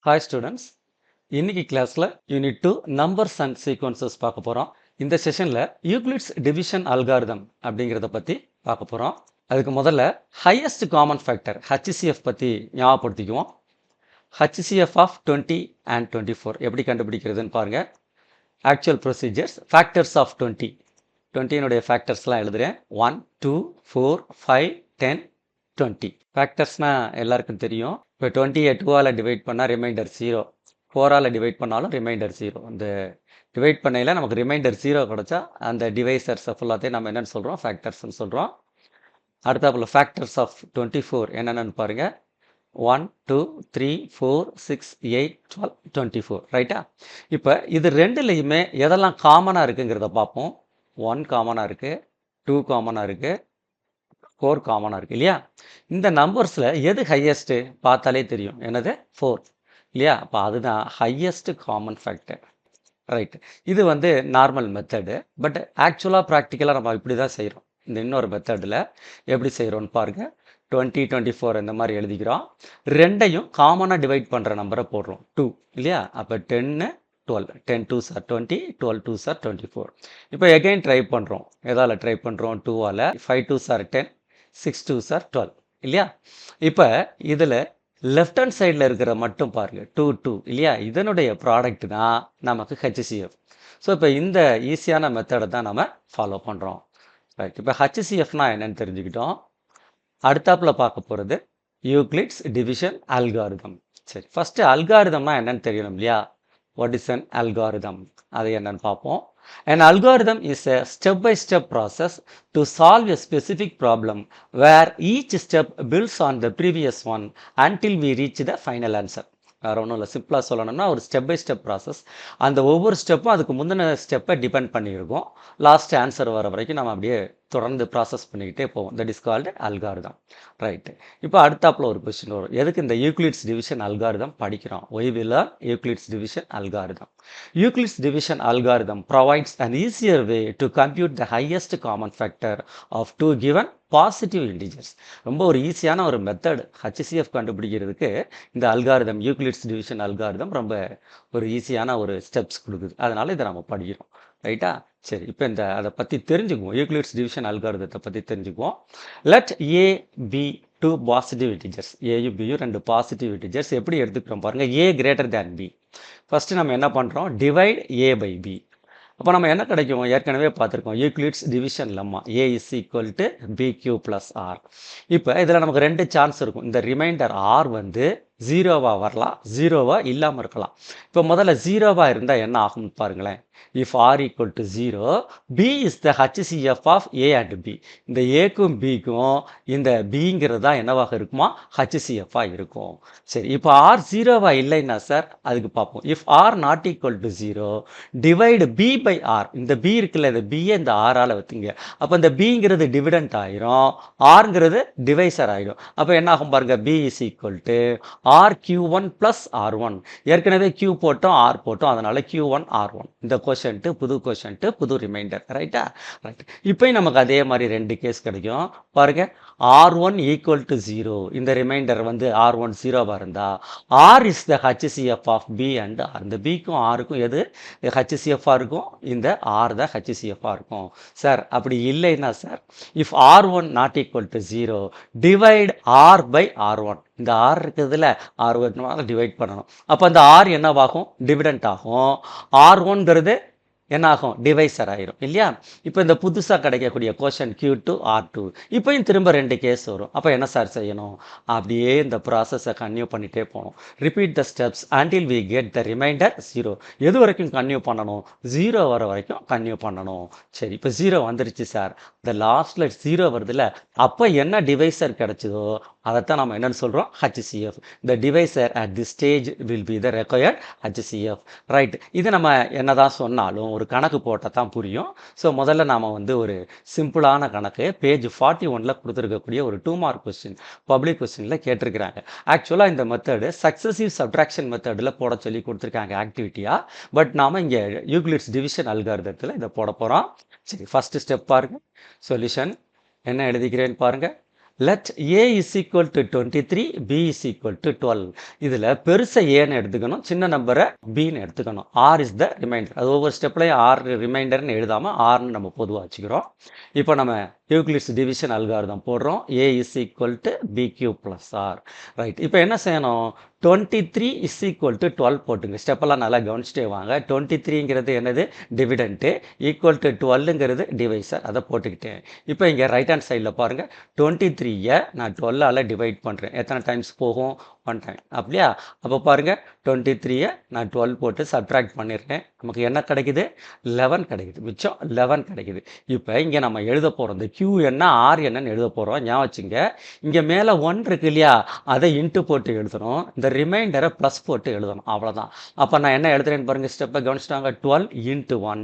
Hi students, இன்னைக்கு கிளாஸில் unit 2 numbers and sequences பார்க்க போகிறோம். இந்த செஷனில் யூக்ளிட்ஸ் டிவிஷன் அல்காரிதம் அப்படிங்கிறத பற்றி பார்க்க போகிறோம். அதுக்கு முதல்ல ஹையஸ்ட் காமன் ஃபேக்டர் HCF பற்றி ஞாபகப்படுத்திக்குவோம். HCF ஆஃப் 20 அண்ட் 24 எப்படி கண்டுபிடிக்கிறதுன்னு பாருங்கள். ஆக்சுவல் ப்ரொசீஜர்ஸ் ஃபேக்டர்ஸ் ஆஃப் 20னுடைய ஃபேக்டர்ஸ்லாம் எழுதுகிறேன். 1 2 4 5 10 20 ஃபேக்டர்ஸ்னால் எல்லாருக்கும் தெரியும். இப்போ 20யை 2ஆல் டிவைட் பண்ணால் ரிமைண்டர் 0, 4ஆல் டிவைட் பண்ணாலும் ரிமைண்டர் 0. அந்த டிவைட் பண்ணையில் நமக்கு ரிமைண்டர் 0 கிடச்சா அந்த டிவைசர்ஸை ஃபுல்லாத்தையும் நம்ம என்னென்னு சொல்கிறோம், ஃபேக்டர்ஸ்ன்னு சொல்கிறோம். அடுத்தாப்புல ஃபேக்டர்ஸ் ஆஃப் 24 என்னென்னு பாருங்கள். 1 2 3 4 6 8 12 24 ரைட்டா. இப்போ இது ரெண்டுலேயுமே எதெல்லாம் காமனாக இருக்குங்கிறத பார்ப்போம். 1 காமனாக இருக்குது, 2 காமனாக இருக்குது, 4 காமனாக இருக்குது இல்லையா. இந்த நம்பர்ஸில் எது ஹையஸ்ட்டு பார்த்தாலே தெரியும், என்னது 4 இல்லையா. அப்போ அதுதான் ஹையஸ்ட் காமன் ஃபேக்டர் ரைட்டு. இது வந்து நார்மல் மெத்தடு. பட் ஆக்சுவலாக ப்ராக்டிக்கலாக நம்ம இப்படி தான் செய்கிறோம். இந்த இன்னொரு மெத்தடில் எப்படி செய்கிறோன்னு பாருங்கள். 20 24 இந்த மாதிரி எழுதிக்கிறோம். ரெண்டையும் காமனாக டிவைட் பண்ணுற நம்பரை போடுறோம் 2 இல்லையா. அப்போ 10 12 10 2s are 20, 12 2s are 24. இப்போ எகைன் ட்ரை பண்ணுறோம். எதால் ட்ரை பண்ணுறோம், 2ஆல். 5 2s are 10, 6 2s are 12 இல்லையா. இப்போ இதில் லெஃப்ட் ஹேண்ட் சைடில் இருக்கிற மட்டும் பாருங்கள் 2 2 இல்லையா. இதனுடைய ப்ராடக்ட் தான் நமக்கு HCF. ஸோ இப்போ இந்த ஈஸியான மெத்தடை தான் நம்ம ஃபாலோ பண்ணுறோம் ரைட். இப்போ HCFனா என்னன்னு தெரிஞ்சுக்கிட்டோம். அடுத்தாப்பில் பார்க்க போகிறது யூக்ளிட்ஸ் டிவிஷன் அல்காரிதம். சரி, ஃபஸ்ட்டு அல்காரிதம்னா என்னன்னு தெரியணும் இல்லையா. வாட் இஸ் அன் அல்காரிதம், அது என்னன்னு பார்ப்போம். An algorithm is a step-by-step process to solve a specific problem where each step builds on the previous one until we reach the final answer. வேறு ஒன்றும் இல்லை, சிம்பிளாக சொல்லணும்னா ஒரு ஸ்டெப் பை ஸ்டெப் ப்ராசஸ். அந்த ஒவ்வொரு ஸ்டெப்பும் அதுக்கு முந்தின ஸ்டெப்பை டிபெண்ட் பண்ணியிருக்கோம். லாஸ்ட் ஆன்சர் வர வரைக்கும் நம்ம அப்படியே தொடர்ந்து ப்ராசஸ் பண்ணிக்கிட்டே போவோம். That is called algorithm right. இப்போ அடுத்தாப்பில் ஒரு கொஸ்டின் வரும், எதுக்கு இந்த யூக்ளிட்ஸ் டிவிஷன் அல்காரிதம் படிக்கிறோம். Why we learn Euclid's division algorithm. Euclid's division algorithm provides an easier way to compute the highest common factor of two given positive integers. ரொம்ப ஒரு ஈஸியான ஒரு மெத்தட் HCF கண்டுபிடிக்கிறதுக்கு இந்த அல்காரிதம், யூக்ளிட்ஸ் டிவிஷன் அல்காரிதம் ரொம்ப ஒரு ஈஸியான ஒரு ஸ்டெப்ஸ் கொடுக்குது. அதனால் இதை நம்ம படிக்கிறோம் ரைட்டா. சரி, இப்போ அதை பற்றி தெரிஞ்சுக்குவோம். யூக்ளிட்ஸ் டிவிஷன் அல்காரிதத்தை பற்றி தெரிஞ்சுக்குவோம். Let A B two positive integers. ஏயும் பியும் ரெண்டு பாசிட்டிவ் இன்டிஜர்ஸ். எப்படி எடுத்துக்கிறோம் பாருங்கள். A greater than B. First நம்ம என்ன பண்ணுறோம், டிவைட் ஏ பை பி. அப்போ நம்ம என்ன கிடைக்கும், ஏற்கனவே பார்த்துருக்கோம் Euclid's division lemma A is equal to BQ plus R. இப்போ இதில் நமக்கு ரெண்டு சான்ஸ் இருக்கும். இந்த ரிமைண்டர் R வந்து 0வாக வரலாம், 0வாக இல்லாமல் இருக்கலாம். இப்போ முதல்ல 0வாக இருந்தால் என்ன ஆகும்னு பாருங்களேன். If R equal to 0, B is the HCF of A and B. இந்த ஏக்கும் பிக்கும் இந்த பிங்கிறது தான் என்னவாக இருக்குமா, HCFஆக இருக்கும். சரி, இப்போ R 0வாக இல்லைன்னா சார் அதுக்கு பார்ப்போம். If R not equal to 0, divide B by R. இந்த B இருக்குல்ல, இந்த பியை இந்த ஆரால் வைத்துங்க. அப்போ இந்த பிங்கிறது டிவிடெண்ட் ஆயிரும், ஆர்ங்கிறது டிவைசர் ஆகிடும். அப்போ என்ன ஆகும் பாருங்கள், B is equal to RQ1 plus R1. ஏற்கனவே Q போட்டோம், R போட்டோம், அதனால் Q1 R1. இந்த கொஷன்ட்டு புது கொஷன்ட்டு புது ரிமைண்டர் ரைட்டா. ரைட், இப்போயும் நமக்கு அதே மாதிரி ரெண்டு கேஸ் கிடைக்கும் பாருங்கள். R1 equal to 0. இந்த ரிமைண்டர் வந்து R1 0வாக இருந்தால் R is the HCF of B and R. இந்த பிக்கும் ஆருக்கும் எது HCFஆக இருக்கும், இந்த R தான் HCFஆக இருக்கும். சார் அப்படி இல்லைன்னா sir, if R1 not equal to 0, divide R by R1. இந்த R இருக்கிறதுல R1 டிவைட் பண்ணணும். அப்போ அந்த R என்னவாகும், டிவிடெண்ட் ஆகும். R1ங்கிறது என்ன ஆகும், டிவைசர் ஆயிரும் இல்லையா. இப்போ இந்த புதுசாக கிடைக்கக்கூடிய கோஷன் Q2 R2. இப்போயும் திரும்ப ரெண்டு கேஸ் வரும். அப்போ என்ன சார் செய்யணும், அப்படியே இந்த ப்ராசஸை கன்டினியூ பண்ணிகிட்டே போகணும். Repeat the steps until we get the remainder 0. எது வரைக்கும் கன்டினியூ பண்ணணும், 0 வர வரைக்கும் கன்டினியூ பண்ணணும். சரி, இப்போ 0 வந்துருச்சு சார். இந்த லாஸ்ட்டில் 0 வருதுல்ல, அப்போ என்ன டிவைசர் கிடைச்சதோ அதைத்தான் நம்ம என்னென்னு சொல்கிறோம், HCF. இந்த divisor at this stage will be the required HCF right. இது நம்ம என்ன தான் சொன்னாலும் ஒரு கணக்கு போட்டால் தான் புரியும். ஸோ முதல்ல நாம் வந்து ஒரு சிம்பிளான கணக்கு பேஜ் 41 கொடுத்துருக்கக்கூடிய ஒரு 2 மார்க் கொஸ்டின், பப்ளிக் கொஸ்டினில் கேட்டிருக்கிறாங்க. ஆக்சுவலாக இந்த மெத்தடு சக்ஸசிவ் சப்ட்ராக்ஷன் மெத்தடில் போட சொல்லி கொடுத்துருக்காங்க ஆக்டிவிட்டியாக. பட் நாம் இங்கே யூக்ளிட்ஸ் டிவிஷன் அல்காரிதத்தில் இதை போட போகிறோம். சரி, ஃபஸ்ட்டு ஸ்டெப் பாருங்கள். சொல்யூஷன் என்ன எழுதிக்கிறேன்னு பாருங்கள். Let A is equal to 23, B is equal to 12. இதில் பெருசை ஏன்னு எடுத்துக்கணும், சின்ன நம்பரை பின்னு எடுத்துக்கணும். R is the remainder. அது ஒவ்வொரு ஸ்டெப்லையும் ஆர் ரிமைண்டர்னு எழுதாமல் ஆர்னு நம்ம பொதுவாக வச்சுக்கிறோம். இப்போ நம்ம யூக்ளிட்ஸ் டிவிஷன் அல்காரிதம் போடுறோம். A is equal to B Q plus R. Right, இப்போ என்ன செய்யணும்? 23 இஸ் ஈக்குவல் டு 12 போட்டுங்க. ஸ்டெப்பெல்லாம் நல்லா கவனிச்சிட்டே வாங்க. 23ங்கிறது என்னது? டிவிடெண்ட்டு. ஈக்குவல் டு 12ங்கிறது டிவைசர். அதை போட்டுக்கிட்டேன். இப்போ இங்கே ரைட் ஹேண்ட் சைடில் பாருங்கள், 23யை நான் 12ஆல் டிவைட் பண்ணுறேன். எத்தனை டைம்ஸ் போகும்? 1 டைம். அப்படியா? அப்போ பாருங்கள், 23யை நான் 12 போட்டு சப்ட்ராக்ட் பண்ணிடுறேன். நமக்கு என்ன கிடைக்குது? 11 கிடைக்குது. மிச்சம் 11 கிடைக்குது. இப்போ இங்கே நம்ம எழுத போகிறோம், இந்த கியூ என்ன ஆர் என்னன்னு எழுத போகிறோம். ஞாபகம் வச்சுங்க, இங்கே மேலே 1 இருக்கு இல்லையா, அதை இன்ட்டு போட்டு எழுதணும். இந்த ரிமைண்டரை ப்ளஸ் போட்டு எழுதணும். அவ்வளோதான். அப்போ நான் என்ன எழுதுறேன்னு பாருங்கள், ஸ்டெப்பை கவனிச்சிட்டாங்க. 12 இன்ட்டு 1.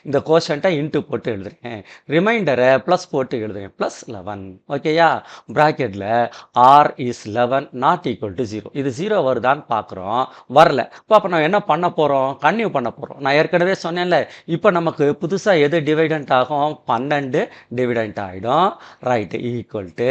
இந்த கோஷன்ட்டை இன்ட்டு போட்டு எழுதுறேன். ரிமைண்டரை ப்ளஸ் போட்டு எழுதுறேன். ப்ளஸ் 11. ஓகேயா? ப்ராக்கெட்டில் R is 11 not equal to 0. இது 0 வருதான்னு பார்க்குறோம். வரல. அப்போ நம்ம என்ன பண்ண போகிறோம்? கன்டினியூ பண்ண போகிறோம். நான் ஏற்கனவே சொன்னேன்ல, இப்போ நமக்கு புதுசாக எது டிவைடண்ட் ஆகும்? 12 டிவைடண்ட் ஆகிடும். ரைட்டு, ஈக்குவல் டு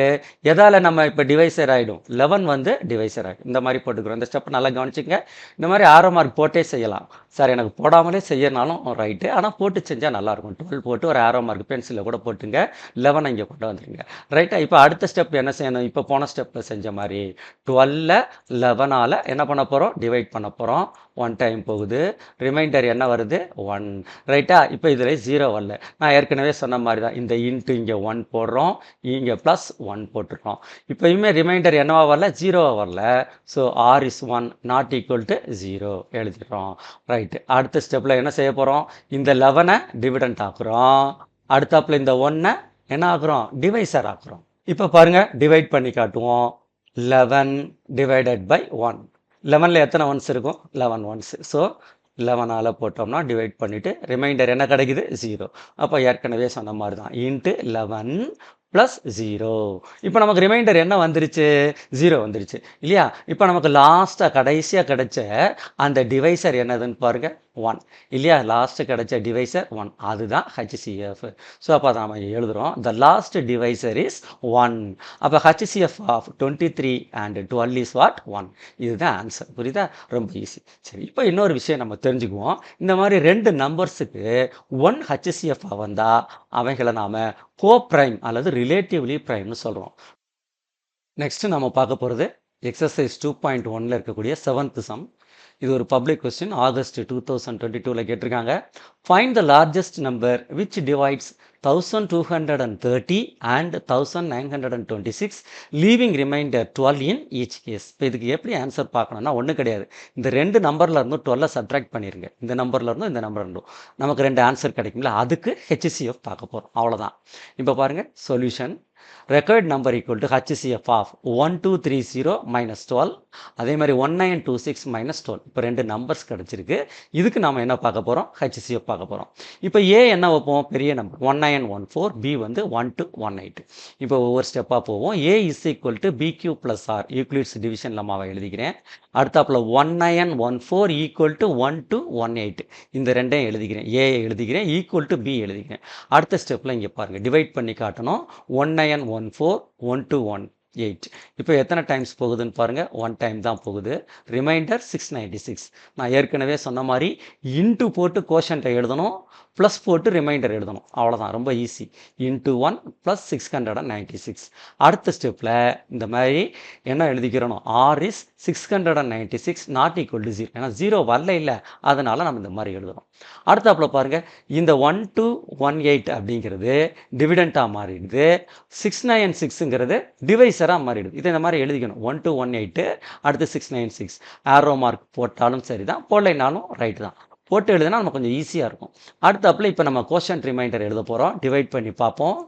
எதால் நம்ம இப்போ டிவைசர் ஆகிடும்? 11 வந்து டிவைசர் ஆகிடும். இந்த மாதிரி போட்டுக்கிறோம். இந்த ஸ்டெப் நல்லா கவனிச்சுங்க. இந்த மாதிரி ஆரோ மார்க் போட்டே செய்யலாம். சார் எனக்கு போடாமலே செய்யனாலும் ரைட்டு, ஆனால் போட்டு செஞ்சால் நல்லாயிருக்கும். 12 போட்டு ஒரு ஆரோ மார்க் பென்சிலில் கூட போட்டுங்க. 11 இங்கே கொண்டு வந்துடுங்க. ரைட்டா? இப்போ அடுத்த ஸ்டெப் என்ன செய்யணும்? இப்போ போன ஸ்டெப்பில் செஞ்ச மாதிரி 12 11ஆல் என்ன பண்ண போகிறோம்? டிவைட் பண்ண போகிறோம். 1 டைம் போகுது. ரிமைண்டர் என்ன வருது? 1. ரைட்டா? இப்போ இதில் 0 வரல. நான் ஏற்கனவே சொன்ன மாதிரி தான், இந்த இன்ட்டு இங்கே 1 போடுறோம், இங்கே ப்ளஸ் 1 போட்டுருக்கோம். இப்போயுமே ரிமைண்டர் என்னவா வரல? 0 வரல. So R is 1 not equal to 0 எழுதிடுறோம். ரைட்டு, அடுத்த ஸ்டெப்பில் என்ன செய்ய போகிறோம்? இந்த 11 டிவிடெண்ட் ஆக்குறோம். அடுத்தாப்பில் இந்த 1 என்ன ஆக்குறோம்? டிவைசர் ஆக்குறோம். இப்போ பாருங்கள், டிவைட் பண்ணி காட்டுவோம். 11 டிவைடட் பை 1. 11ல் எத்தனை ஒன்ஸ் இருக்கும்? 11 ஒன்ஸ். ஸோ 11ஆல் போட்டோம்னா டிவைட் பண்ணிவிட்டு ரிமைண்டர் என்ன கிடைக்குது? 0. அப்போ ஏற்கனவே சொன்ன மாதிரி தான், இன்ட்டு 11 ப்ளஸ் 0. இப்போ நமக்கு ரிமைண்டர் என்ன வந்துருச்சு? 0 வந்துருச்சு இல்லையா? இப்போ நமக்கு லாஸ்ட்டாக கடைசியாக கிடைச்ச அந்த டிவைசர் என்னதுன்னு பாருங்கள், 1 இல்லையா? லாஸ்ட்டு கிடைச்ச டிவைசர் 1, அதுதான் HCF. ஸோ அப்போ அதை நம்ம எழுதுகிறோம், த லாஸ்ட் டிவைசர் இஸ் 1. அப்போ HCF of 23 and 12 is what? 1. இதுதான் ஆன்சர். புரியுதா? ரொம்ப ஈஸி. சரி, இப்போ இன்னொரு விஷயம் நம்ம தெரிஞ்சுக்குவோம். இந்த மாதிரி 2 நம்பர்ஸுக்கு 1 HCF வந்தால் அவைகளை நாம் கோப்ரைம் அல்லது ரிலேட்டிவ்லி ப்ரைம்னு சொல்கிறோம். நெக்ஸ்ட்டு நம்ம பார்க்க போகிறது எக்ஸசைஸ் 2.1ல் இருக்கக்கூடிய 7th சம். இது ஒரு பப்ளிக் கொஸ்டின், ஆகஸ்ட் 2022ல் கேட்டிருக்காங்க. Find the largest number which divides 1230 and 1926 leaving remainder 12 in each case. இப்போ இதுக்கு எப்படி ஆன்சர் பார்க்கணும்னா ஒன்றும் கிடையாது. இந்த 2 நம்பரில் இருந்தும் 12 சப்ட்ராக்ட் பண்ணிடுங்க. இந்த நம்பரில் இருந்தும் இந்த நம்பர் இருந்தும் நமக்கு 2 ஆன்சர் கிடைக்கும்ல, அதுக்கு HCF பார்க்க போகிறோம். அவ்வளோதான். இப்போ பாருங்கள், solution. Required number equal to HCF of 1230 minus 12, அதே மாதிரி 1926 மைனஸ் 12. இப்போ 2 நம்பர்ஸ் கிடச்சிருக்கு. இதுக்கு நாம் என்ன பார்க்க போகிறோம்? HCF பார்க்க போகிறோம். இப்போ ஏ என்ன வைப்போம்? பெரிய நம்பர் 1914, பி வந்து 1218. இப்போ ஒவ்வொரு ஸ்டெப்பாக போவோம். A is equal to BQ plus R, Euclid's division லம்மாவை எழுதிக்கிறேன். அடுத்தாப்பில் 1914 ஈக்குவல் டு 1218. இந்த ரெண்டையும் எழுதிக்கிறேன். ஏ எழுதிக்கிறேன், ஈக்குவல் டு பி எழுதிக்கிறேன். அடுத்த ஸ்டெப்பில் இங்கே பாருங்கள், டிவைட் பண்ணி காட்டணும். 1914 1218. இப்போ எத்தனை டைம்ஸ் போகுதுன்னு பாருங்கள், 1 டைம் தான் போகுது. ரிமைண்டர் 696. நான் ஏற்கனவே சொன்ன மாதிரி இன்ட்டு போட்டு கோஷன்ட்டை எழுதணும், ப்ளஸ் போட்டு ரிமைண்டர் எழுதணும். அவ்வளோதான், ரொம்ப ஈஸி. Into 1 plus 696. அடுத்த ஸ்டெப்பில் இந்த மாதிரி என்ன எழுதிக்கிறோம்? R is 696 not equal to 0. ஏன்னா 0 வரல இல்லை, அதனால் நம்ம இந்த மாதிரி எழுதுகிறோம். அடுத்தாப்பில் பாருங்கள், இந்த 1218 அப்படிங்கிறது டிவிடெண்ட்டாக மாறிடுது. 696ங்கிறது டிவைசராக மாறிடுது. இதை இந்த மாதிரி எழுதிக்கணும். 1218 அடுத்து 696. ஆரோ மார்க் போட்டாலும் சரி தான், போடலைனாலும் ரைட்டு தான். போட்டு எழுதுனா நம்ம கொஞ்சம் ஈஸியாக இருக்கும். அடுத்தாப்பில் இப்போ நம்ம கோஷன்ட் ரிமைண்டர் எழுத போகிறோம். டிவைட் பண்ணி பார்ப்போம்.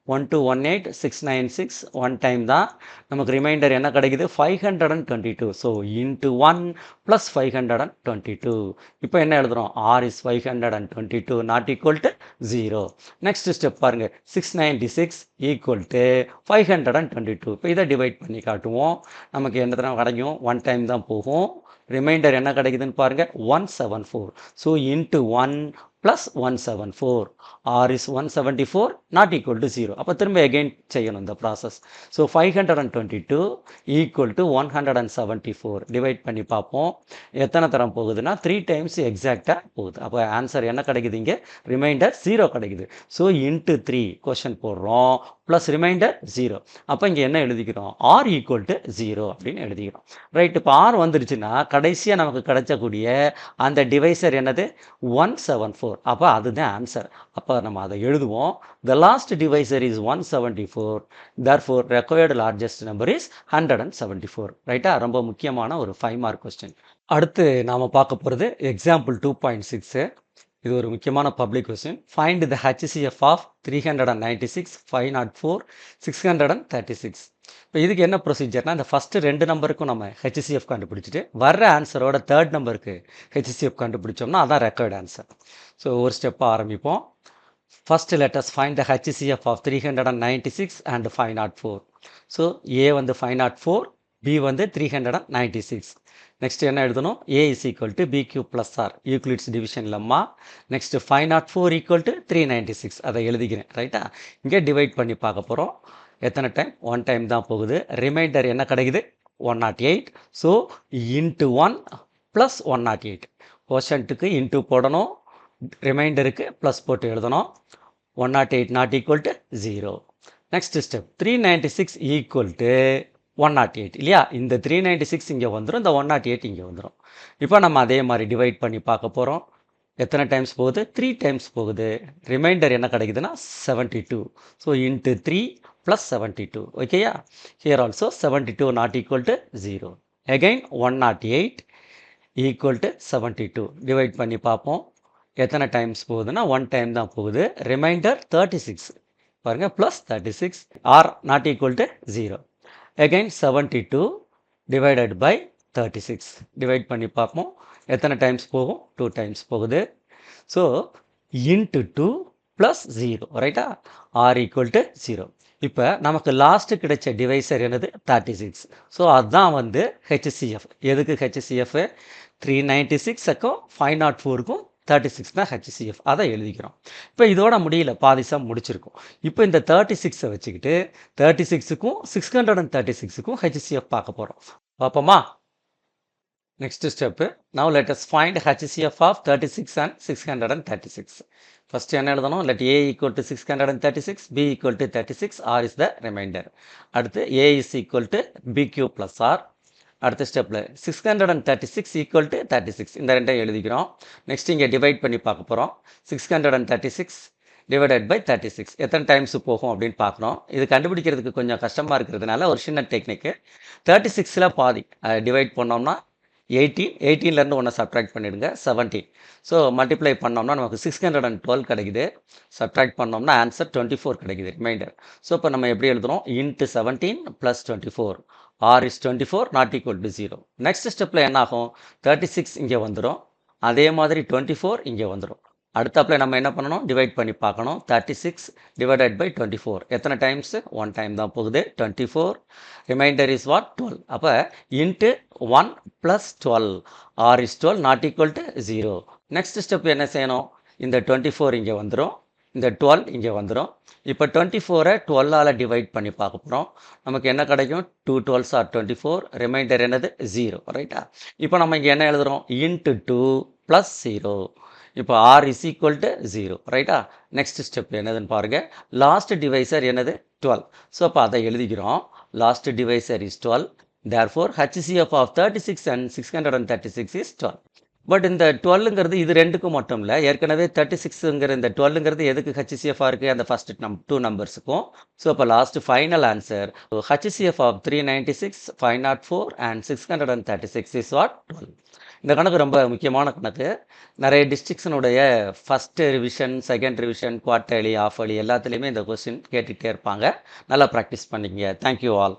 1218 696 1 டைம் தான். நமக்கு ரிமைண்டர் என்ன கிடைக்குது? 522. So into 1 plus 522. இப்போ என்ன எழுதுகிறோம்? R is 522 not equal to 0. Next step பாருங்கள், 696 ஈக்குவல் டு 522. இப்போ இதை டிவைட் பண்ணி காட்டுவோம். நமக்கு எந்த தடவை கிடைக்கும்? 1 டைம் தான் போகும். ரிமைண்டர் என்ன கிடைக்குதுன்னு பாருங்கள், 174. So into 1 plus 174. R is 174 not equal to 0. அப்போ திரும்ப again செய்யணும் இந்த process. So 522 equal to 174. Divide பண்ணி பார்ப்போம். எத்தனை தரம் போகுதுன்னா 3 times exactா போகுது. அப்போ ஆன்சர் என்ன கிடைக்குது இங்கே? ரிமைண்டர் 0 கிடைக்குது. ஸோ இன்ட்டு 3 கொஷன் போடுறோம் ப்ளஸ் ரிமைண்டர் 0. அப்போ இங்கே என்ன எழுதிக்கிறோம்? ஆர் ஈக்குவல் டு 0 அப்படின்னு எழுதிக்கிறோம். ரைட், இப்போ ஆர் வந்துருச்சுன்னா கடைசியாக நமக்கு கிடைச்சக்கூடிய அந்த டிவைசர் என்னது? 174. அப்போ அதுதான் ஆன்சர். அப்போ நம்ம அதை எழுதுவோம். The last divisor is 174. Therefore, required largest number is 174. ரைட்டா? ரொம்ப முக்கியமான ஒரு 5 மார்க் கொஸ்டின். அடுத்து நாம் பார்க்க போகிறது எக்ஸாம்பிள் 2.6. இது ஒரு முக்கியமான public question. Find the HCF of 396, 504, 636. இப்போ இதுக்கு என்ன ப்ரொசீஜர்னா, இந்த ஃபஸ்ட்டு 2 நம்பருக்கும் நம்ம HCF கண்டுபிடிச்சிட்டு வர்ற ஆன்சரோட தேர்ட் நம்பருக்கு HCF கண்டுபிடிச்சோம்னா அதான் ரெக்கார்ட் ஆன்சர். ஸோ ஒரு ஸ்டெப்பாக ஆரம்பிப்போம். First let's find the HCF of 396 and 504. So A வந்து 504, பி வந்து 396. நெக்ஸ்ட் என்ன எழுதணும்? A is equal to BQ plus R, Euclid's division lemma. Next 504 equal to 396, அதை எழுதிக்கிறேன். ரைட்டா? இங்கே டிவைட் பண்ணி பார்க்க போகிறோம். எத்தனை டைம்? 1 டைம் தான் போகுது. ரிமைண்டர் என்ன கிடைக்குது? 108. So into 1 plus 108. கோஷன்ட்டுக்கு இன்ட்டு போடணும், ரிமைண்டருக்கு ப்ளஸ் போட்டு எழுதணும். 108 not equal to 0. Next step 396 equal to 108 இல்லையா? இந்த 396 இங்கே வந்துடும், இந்த 108 இங்கே வந்துடும். இப்போ நம்ம அதே மாதிரி டிவைட் பண்ணி பார்க்க போகிறோம். எத்தனை டைம்ஸ் போகுது? 3 டைம்ஸ் போகுது. ரிமைண்டர் என்ன கிடைக்குதுன்னா 72. So into 3 plus 72. ஓகேயா? Here also 72 not equal to 0. Again 108 equal to 72. Divide பண்ணி பார்ப்போம். எத்தனை டைம்ஸ் போகுதுன்னா 1 டைம் தான் போகுது. ரிமைண்டர் 36 பாருங்கள், plus 36. R not equal to 0. Again 72 divided by 36. Divide பண்ணி பார்ப்போம். எத்தனை டைம்ஸ் போகும்? 2 டைம்ஸ் போகுது. So into 2 plus 0. ரைட்டா? R equal to 0. இப்போ நமக்கு லாஸ்ட்டு கிடைச்ச டிவைசர் என்னது? 36. ஸோ அதுதான் வந்து HCF. எதுக்கு HCF? 396க்கும் 504க்கும் 36 தான் HCF. அதை எழுதிக்கிறோம். இப்போ இதோட முடியல, பாதி சம் முடிச்சிருக்கும். இப்போ இந்த 36 வச்சுக்கிட்டு 36க்கும் 636க்கும் HCF பார்க்க போகிறோம். பார்ப்போமா? Next step. Now let us find HCF of 36 and 636. First என்ன எழுதணும்? Let A equal to 636, B equal to 36, R is the remainder. அடுத்து A is equal to BQ plus R. அடுத்த ஸ்டெப்பில் 636 ஈக்குவல் டு 36, இந்த ரெண்டையும் எழுதிக்கிறோம். நெக்ஸ்ட் இங்கே divide பண்ணி பார்க்க போகிறோம். 636 டிவைடட் பை 36 எத்தனை டைம்ஸ் போகும் அப்படின்னு பார்க்கணும். இது கண்டுபிடிக்கிறதுக்கு கொஞ்சம் கஷ்டமாக இருக்கிறதுனால ஒரு சின்ன டெக்னிக்கு. 36ல் பாதி டிவைட் பண்ணோம்னா 18, 18லேருந்து ஒன்று சப்ட்ராக்ட் பண்ணிவிடுங்க, 17. ஸோ மல்டிப்ளை பண்ணோம்னா நமக்கு 612 கிடைக்குது. சப்ட்ராக்ட் பண்ணோம்னா ஆன்சர் 24 கிடைக்குது ரிமைண்டர். ஸோ இப்போ நம்ம எப்படி எழுதுகிறோம்? Into 17 plus 24. R is 24 not equal to 0. Next ஸ்டெப்பில் என்ன ஆகும்? 36 இங்கே வந்துடும், அதே மாதிரி 24 இங்கே வந்துடும். அடுத்தாப்பில் நம்ம என்ன பண்ணணும்? டிவைட் பண்ணி பார்க்கணும். 36 டிவைடட் பை 24 எத்தனை டைம்ஸு? 1 டைம் தான் போகுது. 24. Reminder is what? 12. அப்போ into 1 plus 12. R is 12 not equal to 0. Next step என்ன செய்யணும்? இந்த 24 இங்கே வந்துடும், இந்த 12 இங்கே வந்துடும். இப்போ 24ஐ 12ஆல் டிவைட் பண்ணி பார்க்க போகிறோம். நமக்கு என்ன கிடைக்கும்? 2 12s are 24. ரிமைண்டர் என்னது? 0. ரைட்டா? இப்போ நம்ம இங்கே என்ன எழுதுகிறோம்? Into 2 plus 0. இப்போ ஆர் இஸ் ஈக்குவல் டு 0. ரைட்டா? நெக்ஸ்ட் ஸ்டெப் என்னதுன்னு பாருங்கள். லாஸ்ட் டிவைசர் என்னது? 12. ஸோ அப்போ அதை எழுதிக்கிறோம். Last divisor is 12. Therefore HCF of 36 and 636 is 12. But இந்த 12ங்கிறது இது ரெண்டுக்கும் மட்டும் இல்லை, ஏற்கனவே 36ங்கிற இந்த 12ங்கிறது எதுக்கு HCF-ஆக இருக்குது? அந்த ஃபஸ்ட் 2 நம்பர்ஸுக்கும். ஸோ இப்போ last final answer HCF of 396, 504 and 636 is what? 12. இந்த கணக்கு ரொம்ப முக்கியமான கணக்கு. நிறைய டிஸ்ட்ரிக்ஷனுடைய first revision, second revision, quarterly, half yearly எல்லாத்துலேயுமே இந்த கொஸ்டின் கேட்டுகிட்டே இருப்பாங்க. நல்லா ப்ராக்டிஸ் பண்ணிக்கங்க. Thank you all.